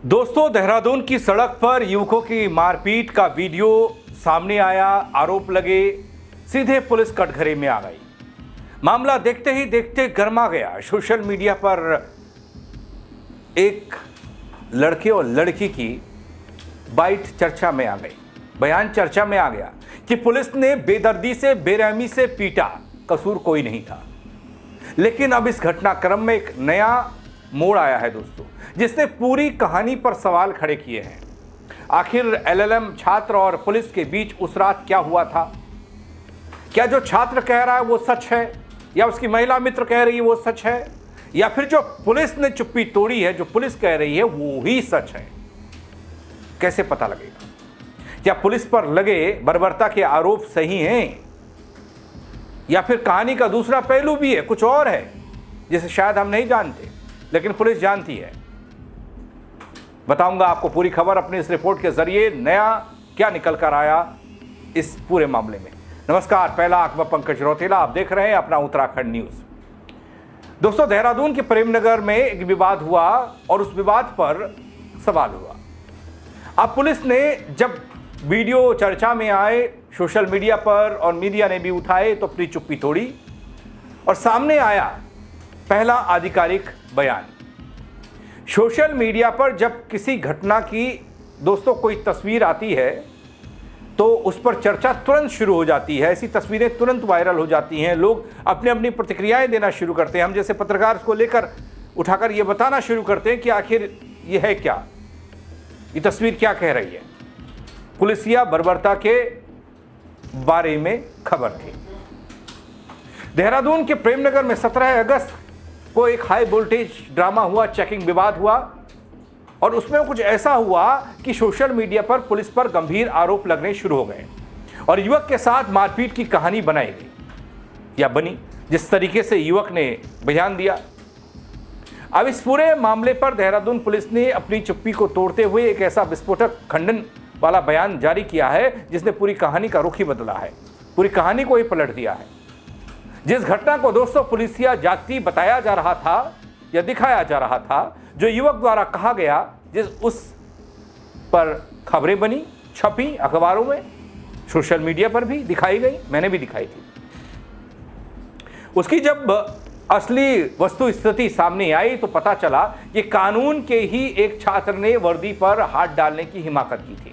दोस्तों, देहरादून की सड़क पर युवकों की मारपीट का वीडियो सामने आया। आरोप लगे, सीधे पुलिस कटघरे में आ गई। मामला देखते ही देखते गर्मा गया। सोशल मीडिया पर एक लड़के और लड़की की बाइट चर्चा में आ गई, बयान चर्चा में आ गया कि पुलिस ने बेदर्दी से, बेरहमी से पीटा, कसूर कोई नहीं था। लेकिन अब इस घटनाक्रम में एक नया मोड़ आया है दोस्तों, जिसने पूरी कहानी पर सवाल खड़े किए हैं। आखिर एलएलएम छात्र और पुलिस के बीच उस रात क्या हुआ था? क्या जो छात्र कह रहा है वो सच है, या उसकी महिला मित्र कह रही है वो सच है, या फिर जो पुलिस ने चुप्पी तोड़ी है, जो पुलिस कह रही है वो ही सच है? कैसे पता लगेगा? क्या पुलिस पर लगे बर्बरता के आरोप सही हैं, या फिर कहानी का दूसरा पहलू भी है, कुछ और है जिसे शायद हम नहीं जानते लेकिन पुलिस जानती है? बताऊंगा आपको पूरी खबर अपनी इस रिपोर्ट के जरिए। नया क्या निकल कर आया इस पूरे मामले में। नमस्कार, पहला अखबार पंकज रौतेला, आप देख रहे हैं अपना उत्तराखंड न्यूज। दोस्तों, देहरादून के प्रेमनगर में एक विवाद हुआ और उस विवाद पर सवाल हुआ। अब पुलिस ने जब वीडियो चर्चा में आए, सोशल मीडिया पर और मीडिया ने भी उठाए, तो अपनी चुप्पी तोड़ी और सामने आया पहला आधिकारिक बयान। सोशल मीडिया पर जब किसी घटना की दोस्तों कोई तस्वीर आती है तो उस पर चर्चा तुरंत शुरू हो जाती है। ऐसी तस्वीरें तुरंत वायरल हो जाती हैं, लोग अपनी अपनी प्रतिक्रियाएं देना शुरू करते हैं। हम जैसे पत्रकार इसको लेकर उठाकर ये बताना शुरू करते हैं कि आखिर ये है क्या, ये तस्वीर क्या कह रही है। पुलिसिया बर्बरता के बारे में खबर थी। देहरादून के प्रेमनगर में 17 अगस्त को एक हाई वोल्टेज ड्रामा हुआ, चेकिंग विवाद हुआ और उसमें कुछ ऐसा हुआ कि सोशल मीडिया पर पुलिस पर गंभीर आरोप लगने शुरू हो गए और युवक के साथ मारपीट की कहानी बनाई गई या बनी, जिस तरीके से युवक ने बयान दिया। अब इस पूरे मामले पर देहरादून पुलिस ने अपनी चुप्पी को तोड़ते हुए एक ऐसा विस्फोटक खंडन वाला बयान जारी किया है जिसने पूरी कहानी का रुख ही बदला है, पूरी कहानी को ही पलट दिया है। जिस घटना को दोस्तों पुलिसिया जाति बताया जा रहा था या दिखाया जा रहा था, जो युवक द्वारा कहा गया, जिस उस पर खबरें बनी, छपी अखबारों में, सोशल मीडिया पर भी दिखाई गई, मैंने भी दिखाई थी। उसकी जब असली वस्तु स्थिति सामने आई तो पता चला कि कानून के ही एक छात्र ने वर्दी पर हाथ डालने की हिमाकत की थी।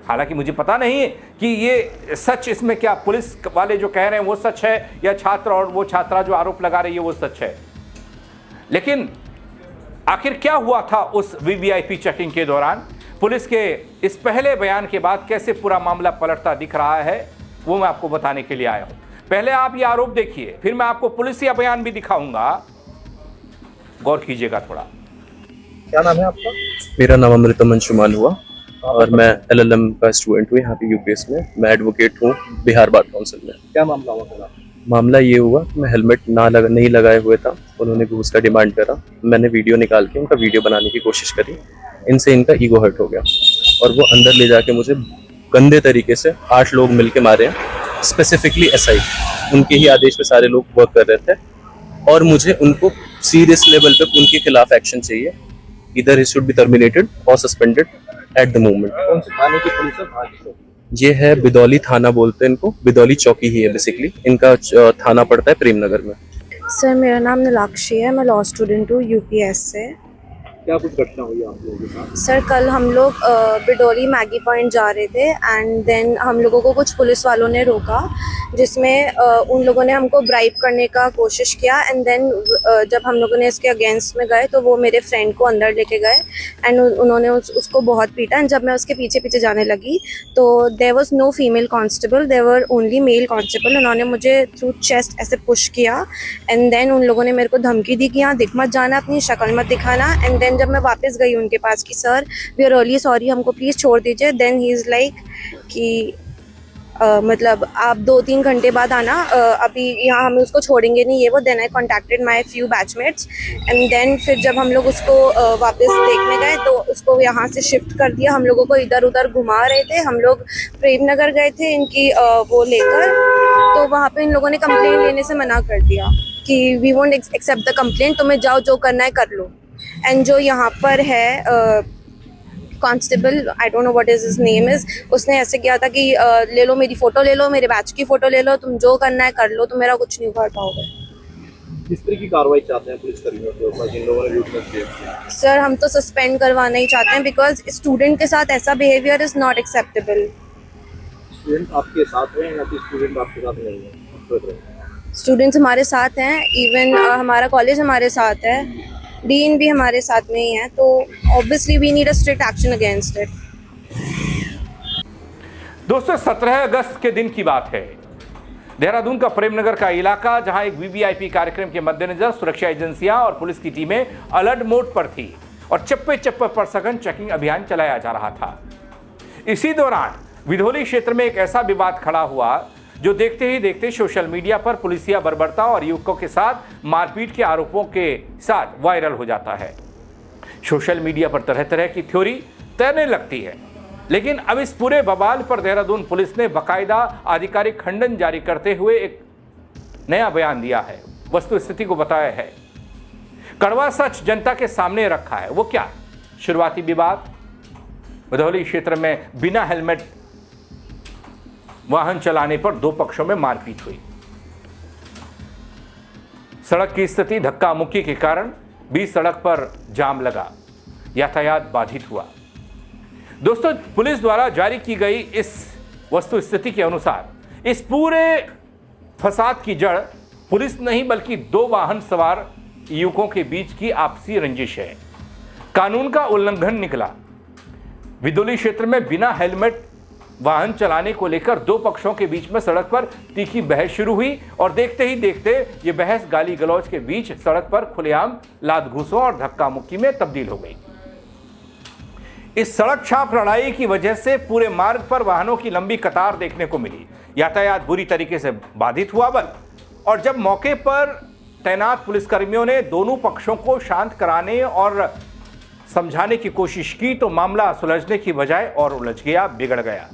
हालांकि मुझे पता नहीं है कि ये सच, इसमें क्या पुलिस वाले जो कह रहे हैं वो सच है या छात्र और वो छात्रा जो आरोप लगा रही है वो सच है। लेकिन आखिर क्या हुआ था उस वीवीआईपी चेकिंग के दौरान? पुलिस के इस पहले बयान के बाद कैसे पूरा मामला पलटता दिख रहा है, वो मैं आपको बताने के लिए आया हूं। पहले आप ये आरोप देखिए, फिर मैं आपको पुलिसिया बयान भी दिखाऊंगा, गौर कीजिएगा थोड़ा। क्या नाम है आपका? मेरा नाम अमृतम अंशुमान हुआ और मैं एलएलएम का स्टूडेंट हूँ यहाँ पे यूपीएस में। मैं एडवोकेट हूँ बिहार बार काउंसिल में। क्या मामला हुआ था? मामला ये हुआ कि मैं हेलमेट नहीं लगाए हुए था, उन्होंने घूस का डिमांड करा। मैंने वीडियो निकाल के उनका वीडियो बनाने की कोशिश करी, इनसे इनका ईगो हर्ट हो गया और वो अंदर ले जाके मुझे गंदे तरीके से 8 लोग मिलके मारे हैं। स्पेसिफिकली एसआई, उनके ही आदेश पे सारे लोग वर्क कर रहे थे और मुझे उनको सीरियस लेवल पे उनके खिलाफ एक्शन चाहिए। इधर ही शुड बी टर्मिनेटेड और सस्पेंडेड एट द मोमेंट। कौन से थाने की पुलिस है? ये है बिदौली थाना, बोलते हैं इनको, बिदौली चौकी ही है बेसिकली। इनका थाना पड़ता है प्रेमनगर में। सर, मेरा नाम नीलाक्षी है, मैं लॉ स्टूडेंट हूँ यूपीएस से। क्या कुछ घटना हुई आप लोगों के साथ? सर, कल हम लोग बिडोली मैगी पॉइंट जा रहे थे एंड देन हम लोगों को कुछ पुलिस वालों ने रोका, जिसमें उन लोगों ने हमको ब्राइब करने का कोशिश किया एंड देन जब हम लोगों ने इसके अगेंस्ट में गए तो वो मेरे फ्रेंड को अंदर लेके गए एंड उन्होंने उसको बहुत पीटा। एंड जब मैं उसके पीछे पीछे जाने लगी तो there was no female constable, there were only male constable. उन्होंने मुझे थ्रू चेस्ट ऐसे पुश किया एंड देन उन लोगों ने मेरे को धमकी दी कि यहाँ दिख मत जाना, अपनी शक्ल मत दिखाना। एंड देन जब मैं वापस गई उनके पास कि sir we are really sorry, हमको प्लीज़ छोड़ दीजिए, देन ही इज़ लाइक कि मतलब आप 2-3 घंटे बाद आना, अभी यहाँ हम उसको छोड़ेंगे नहीं, ये वो। Then I contacted my few batchmates and then फिर जब हम लोग उसको वापस देखने गए तो उसको यहाँ से शिफ्ट कर दिया। हम लोगों को इधर उधर घुमा रहे थे, हम लोग प्रेमनगर गए थे इनकी वो लेकर, तो वहाँ पे इन लोगों ने कंप्लेंट लेने से मना कर दिया कि we won't accept the complaint, तुम्हें जाओ जो करना है कर लो। एंड जो यहाँ पर है constable, I don't know what is his name is, उसने ऐसे किया था कि ले लो मेरी फ़ोटो, ले लो मेरे बैच की फ़ोटो, ले लो, तुम जो करना है कर लो, तुम मेरा कुछ नहीं उखाड़ पाओगे। किस तरह की कार्रवाई चाहते हैं पुलिस कर्मियों के ऊपर जिन लोगों ने लूटनेस किया? सर हम तो सस्पेंड करवाना ही चाहते हैं, बिकॉज स्टूडेंट के साथ ऐसा behaviour is not acceptable. Student आपके साथ हैं या फिर स्टूडेंट आपके साथ नहीं है? स्टूडेंट्स हमारे साथ हैं, इवन हमारा कॉलेज हमारे साथ है, डीन भी हमारे साथ में ही है, तो obviously we need a strict action against it. दोस्तों 17 अगस्त के दिन की बात है। देहरादून का प्रेमनगर का इलाका, जहां एक वीवीआईपी कार्यक्रम के मद्देनजर सुरक्षा एजेंसियां और पुलिस की टीमें अलर्ट मोड पर थी और चप्पे चप्पे पर सघन चेकिंग अभियान चलाया जा रहा था। इसी दौरान विधोली क्षेत्र में एक ऐसा विवाद खड़ा हुआ जो देखते ही देखते सोशल मीडिया पर पुलिसिया बर्बरता और युवकों के साथ मारपीट के आरोपों के साथ वायरल हो जाता है। सोशल मीडिया पर तरह तरह की थ्योरी तैरने लगती है, लेकिन अब इस पूरे बवाल पर देहरादून पुलिस ने बाकायदा आधिकारिक खंडन जारी करते हुए एक नया बयान दिया है, वस्तु स्थिति को बताया है, कड़वा सच जनता के सामने रखा है। वो क्या? शुरुआती विवाद, विधौली क्षेत्र में बिना हेलमेट वाहन चलाने पर दो पक्षों में मारपीट हुई। सड़क की स्थिति धक्का मुक्की के कारण बीच सड़क पर जाम लगा, यातायात बाधित हुआ। दोस्तों पुलिस द्वारा जारी की गई इस वस्तु स्थिति के अनुसार इस पूरे फसाद की जड़ पुलिस नहीं बल्कि दो वाहन सवार युवकों के बीच की आपसी रंजिश है। कानून का उल्लंघन निकला। विधौली क्षेत्र में बिना हेलमेट वाहन चलाने को लेकर दो पक्षों के बीच में सड़क पर तीखी बहस शुरू हुई और देखते ही देखते ये बहस गाली गलौज के बीच सड़क पर खुलेआम लात घूंसों और धक्का मुक्की में तब्दील हो गई। इस सड़क छाप लड़ाई की वजह से पूरे मार्ग पर वाहनों की लंबी कतार देखने को मिली। यातायात बुरी तरीके से बाधित हुआ और जब मौके पर तैनात पुलिसकर्मियों ने दोनों पक्षों को शांत कराने और समझाने की कोशिश की तो मामला सुलझने की बजाय और उलझ गया, बिगड़ गया।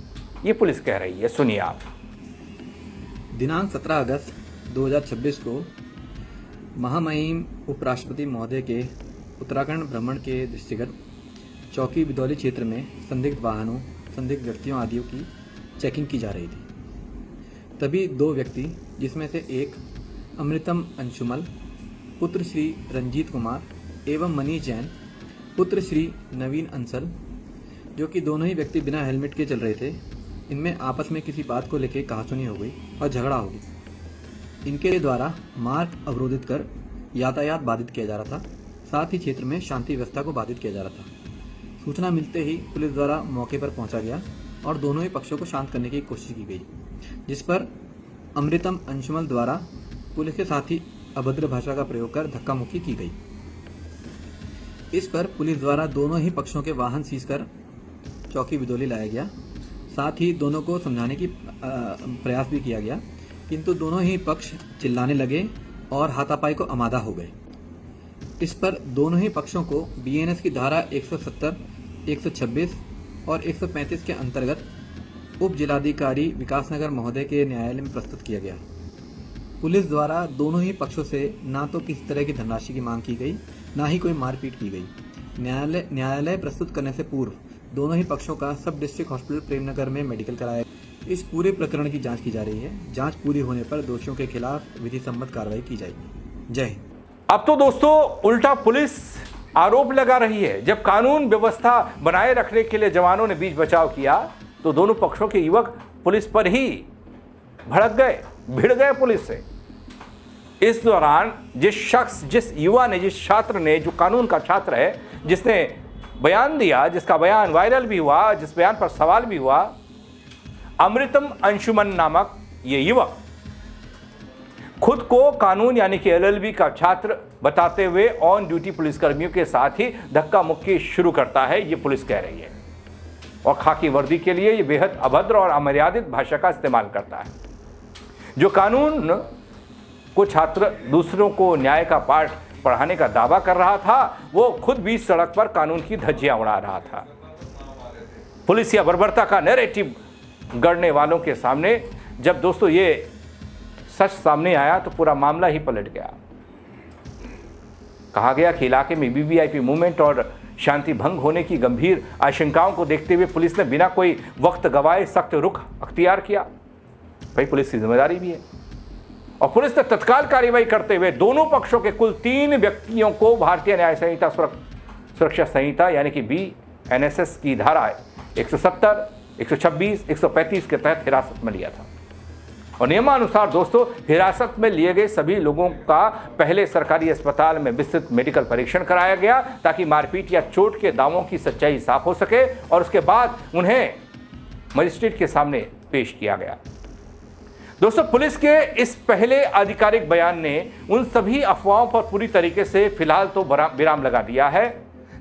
ये पुलिस कह रही है, सुनिए आप। दिनांक 17 अगस्त 2026 को महामहिम उपराष्ट्रपति महोदय के उत्तराखंड भ्रमण के दृष्टिगत चौकी विधौली क्षेत्र में संदिग्ध वाहनों, संदिग्ध व्यक्तियों आदियों की चेकिंग की जा रही थी। तभी दो व्यक्ति, जिसमें से एक अमृतम अंशुमल पुत्र श्री रंजीत कुमार एवं मनीष जैन पुत्र श्री नवीन अंसल, जो कि दोनों ही व्यक्ति बिना हेलमेट के चल रहे थे, इनमें आपस में किसी बात को लेकर कहासुनी हो गई और झगड़ा हो गई। इनके द्वारा मार्ग अवरोधित कर यातायात बाधित किया जा रहा था, साथ ही क्षेत्र में शांति व्यवस्था को बाधित किया जा रहा था। सूचना मिलते ही पुलिस द्वारा मौके पर पहुंचा गया और दोनों ही पक्षों को शांत करने की कोशिश की गई, जिस पर अमृतम अंशुमल द्वारा पुलिस के साथ ही अभद्र भाषा का प्रयोग कर धक्का मुक्की की गई। इस पर पुलिस द्वारा दोनों ही पक्षों के वाहन सीज कर चौकी विधौली लाया गया। साथ ही दोनों को समझाने की प्रयास भी किया गया, किंतु दोनों ही पक्ष चिल्लाने लगे और हाथापाई को आमादा हो गए। इस पर दोनों ही पक्षों को बीएनएस की धारा 170, 126 और 135 के अंतर्गत उप जिलाधिकारी विकासनगर महोदय के न्यायालय में प्रस्तुत किया गया। पुलिस द्वारा दोनों ही पक्षों से ना तो किसी तरह की धनराशि की मांग की गई, ना ही कोई मारपीट की गई। न्यायालय प्रस्तुत करने से पूर्व दोनों ही पक्षों का सब डिस्ट्रिक्ट हॉस्पिटल प्रेमनगर में मेडिकल कराया। इस पूरे प्रकरण की जांच की जा रही है। जांच पूरी होने पर दोषियों के खिलाफ विधि सम्मत कार्रवाई की जाएगी। जय हिंद। अब तो दोस्तों उल्टा पुलिस आरोप लगा रही है। जब कानून व्यवस्था बनाए रखने के लिए जवानों ने बीच बचाव किया तो दोनों पक्षों के युवक पुलिस पर ही भड़क गए, भिड़ गए पुलिस से। इस दौरान जिस युवा ने, जिस छात्र ने, जो कानून का छात्र है, जिसने बयान दिया, जिसका बयान वायरल भी हुआ, जिस बयान पर सवाल भी हुआ, अमृतम अंशुमन नामक ये युवक खुद को कानून यानी कि एलएलबी का छात्र बताते हुए ऑन ड्यूटी पुलिसकर्मियों के साथ ही धक्का मुक्की शुरू करता है, ये पुलिस कह रही है। और खाकी वर्दी के लिए ये बेहद अभद्र और अमर्यादित भाषा का इस्तेमाल करता है। जो कानून को छात्र दूसरों को न्याय का पाठ पढ़ाने का दावा कर रहा था, वो खुद बीच सड़क पर कानून की धज्जियां उड़ा रहा था। पुलिस या बर्बरता का नैरेटिव गढ़ने वालों के सामने जब दोस्तों ये सच सामने आया तो पूरा मामला ही पलट गया। कहा गया कि इलाके में वीवीआईपी मूवमेंट और शांति भंग होने की गंभीर आशंकाओं को देखते हुए पुलिस ने बिना कोई वक्त गवाए सख्त रुख अख्तियार किया। भाई पुलिस की जिम्मेदारी भी है। और पुलिस ने तत्काल कार्रवाई करते हुए दोनों पक्षों के कुल 3 व्यक्तियों को भारतीय न्याय संहिता सुरक्षा संहिता यानी कि BNSS की धारा 170, 126, 135 के तहत हिरासत में लिया था। और नियमानुसार दोस्तों, हिरासत में लिए गए सभी लोगों का पहले सरकारी अस्पताल में विस्तृत मेडिकल परीक्षण कराया गया ताकि मारपीट या चोट के दावों की सच्चाई साफ हो सके, और उसके बाद उन्हें मजिस्ट्रेट के सामने पेश किया गया। दोस्तों, पुलिस के इस पहले आधिकारिक बयान ने उन सभी अफवाहों पर पूरी तरीके से फिलहाल तो विराम लगा दिया है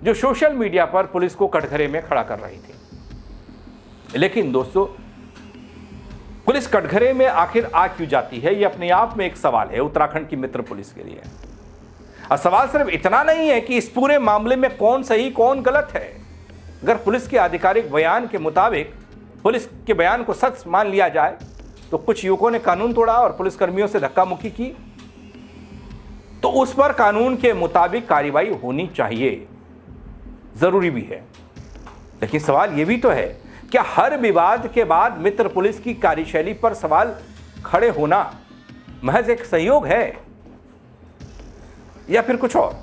जो सोशल मीडिया पर पुलिस को कटघरे में खड़ा कर रही थी। लेकिन दोस्तों, पुलिस कटघरे में आखिर आ क्यों जाती है, यह अपने आप में एक सवाल है उत्तराखंड की मित्र पुलिस के लिए। और सवाल सिर्फ इतना नहीं है कि इस पूरे मामले में कौन सही कौन गलत है। अगर पुलिस के आधिकारिक बयान के मुताबिक पुलिस के बयान को सच मान लिया जाए तो कुछ युवकों ने कानून तोड़ा और पुलिसकर्मियों से धक्का मुक्की की, तो उस पर कानून के मुताबिक कार्रवाई होनी चाहिए, जरूरी भी है। लेकिन सवाल यह भी तो है, क्या हर विवाद के बाद मित्र पुलिस की कार्यशैली पर सवाल खड़े होना महज एक संयोग है या फिर कुछ और?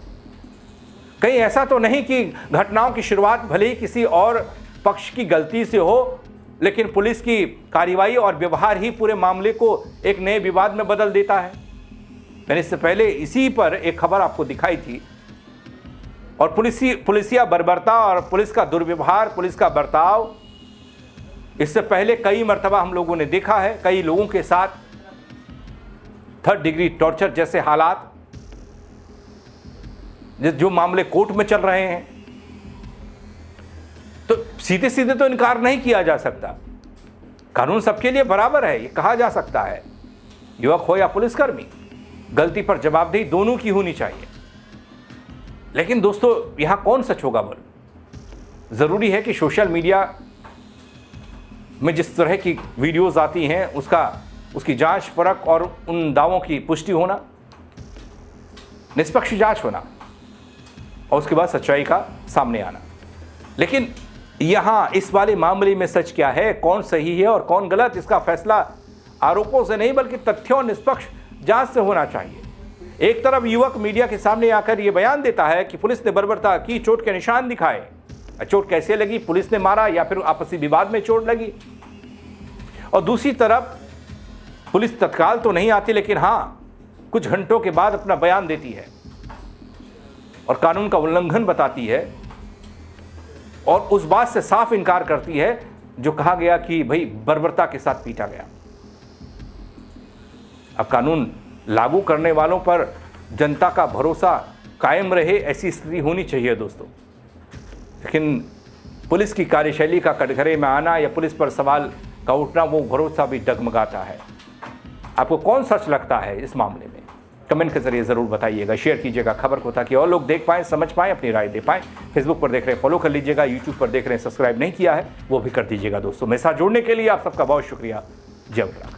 कहीं ऐसा तो नहीं कि घटनाओं की शुरुआत भले ही किसी और पक्ष की गलती से हो, लेकिन पुलिस की कार्रवाई और व्यवहार ही पूरे मामले को एक नए विवाद में बदल देता है। मैंने इससे पहले इसी पर एक खबर आपको दिखाई थी, और पुलिसिया बर्बरता और पुलिस का दुर्व्यवहार, पुलिस का बर्ताव, इससे पहले कई मर्तबा हम लोगों ने देखा है। कई लोगों के साथ 3rd डिग्री टॉर्चर जैसे हालात, जो मामले कोर्ट में चल रहे हैं, तो सीधे सीधे तो इनकार नहीं किया जा सकता। कानून सबके लिए बराबर है, ये कहा जा सकता है। युवक हो या पुलिसकर्मी, गलती पर जवाबदेही दोनों की होनी चाहिए। लेकिन दोस्तों, यहां कौन सच होगा बोल? जरूरी है कि सोशल मीडिया में जिस तरह की वीडियोस आती हैं उसकी जांच परख और उन दावों की पुष्टि होना, निष्पक्ष जांच होना, और उसके बाद सच्चाई का सामने आना। लेकिन यहां इस वाले मामले में सच क्या है, कौन सही है और कौन गलत, इसका फैसला आरोपों से नहीं बल्कि तथ्यों और निष्पक्ष जांच से होना चाहिए। एक तरफ युवक मीडिया के सामने आकर यह बयान देता है कि पुलिस ने बर्बरता की, चोट के निशान दिखाए। चोट कैसे लगी, पुलिस ने मारा या फिर आपसी विवाद में चोट लगी? और दूसरी तरफ पुलिस तत्काल तो नहीं आती, लेकिन हां कुछ घंटों के बाद अपना बयान देती है और कानून का उल्लंघन बताती है, और उस बात से साफ इनकार करती है जो कहा गया कि भाई बर्बरता के साथ पीटा गया। अब कानून लागू करने वालों पर जनता का भरोसा कायम रहे, ऐसी स्थिति होनी चाहिए दोस्तों। लेकिन पुलिस की कार्यशैली का कटघरे में आना या पुलिस पर सवाल का उठना, वो भरोसा भी डगमगाता है। आपको कौन सच लगता है इस मामले में? कमेंट के जरिए जरूर बताइएगा, शेयर कीजिएगा खबर को ताकि और लोग देख पाएं, समझ पाएं, अपनी राय दे पाएं। फेसबुक पर देख रहे हैं फॉलो कर लीजिएगा, यूट्यूब पर देख रहे हैं सब्सक्राइब नहीं किया है वो भी कर दीजिएगा दोस्तों। मेरे साथ जुड़ने के लिए आप सबका बहुत शुक्रिया। जय उत्तराखंड।